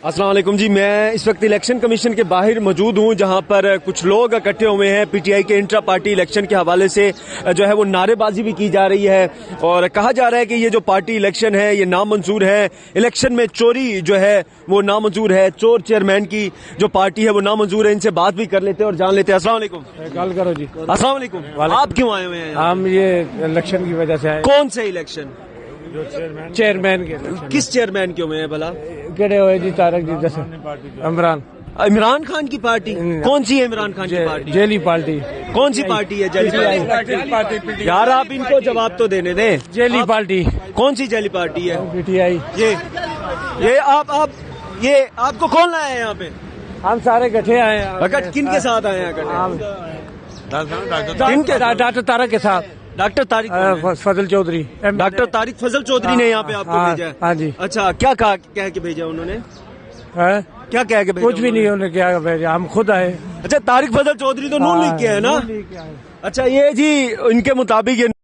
अस्सलाम वालेकुम जी। मैं इस वक्त इलेक्शन कमीशन के बाहर मौजूद हूं, जहां पर कुछ लोग इकट्ठे हुए हैं। पीटीआई के इंट्रा पार्टी इलेक्शन के हवाले से जो है वो नारेबाजी भी की जा रही है और कहा जा रहा है कि ये जो पार्टी इलेक्शन है ये नामंजूर है। इलेक्शन में चोरी जो है वो नामंजूर है। चोर चेयरमैन की जो पार्टी है वो नामंजूर है। इनसे बात भी कर लेते हैं और जान लेते हैं। अस्सलाम वालेकुम। कॉल करो जी। अस्सलाम वालेकुम। आप क्यों आए हुए हैं? हम ये इलेक्शन की वजह से आए। कौन से इलेक्शन? चेयरमैन के इलेक्शन। किस चेयरमैन के हुए हैं भला? केड़े हुए जी? तारक जी जैसे इमरान खान की पार्टी। कौन सी है इमरान खान की पार्टी? Jelly party. कौन सी पार्टी है? Jelly party. यार आप इनको जवाब तो देने दें। Jelly party. कौन सी जेली पार्टी है? पीटीआई। ये आप ये आपको कौन लाया है यहाँ पे? हम सारे इकट्ठे आए हैं। किन के साथ आए हैं? डॉक्टर तारक के साथ। डॉक्टर तारिक फजल चौधरी। डॉक्टर तारिक फजल चौधरी ने यहाँ पे आपको भेजा है? हाँ जी। अच्छा, क्या कह के भेजा उन्होंने? क्या कह के भेजा? कुछ भी नहीं उन्होंने क्या भेजा, हम खुद आए। अच्छा, तारिक फजल चौधरी तो नून लीग के है ना? अच्छा, ये जी इनके मुताबिक ये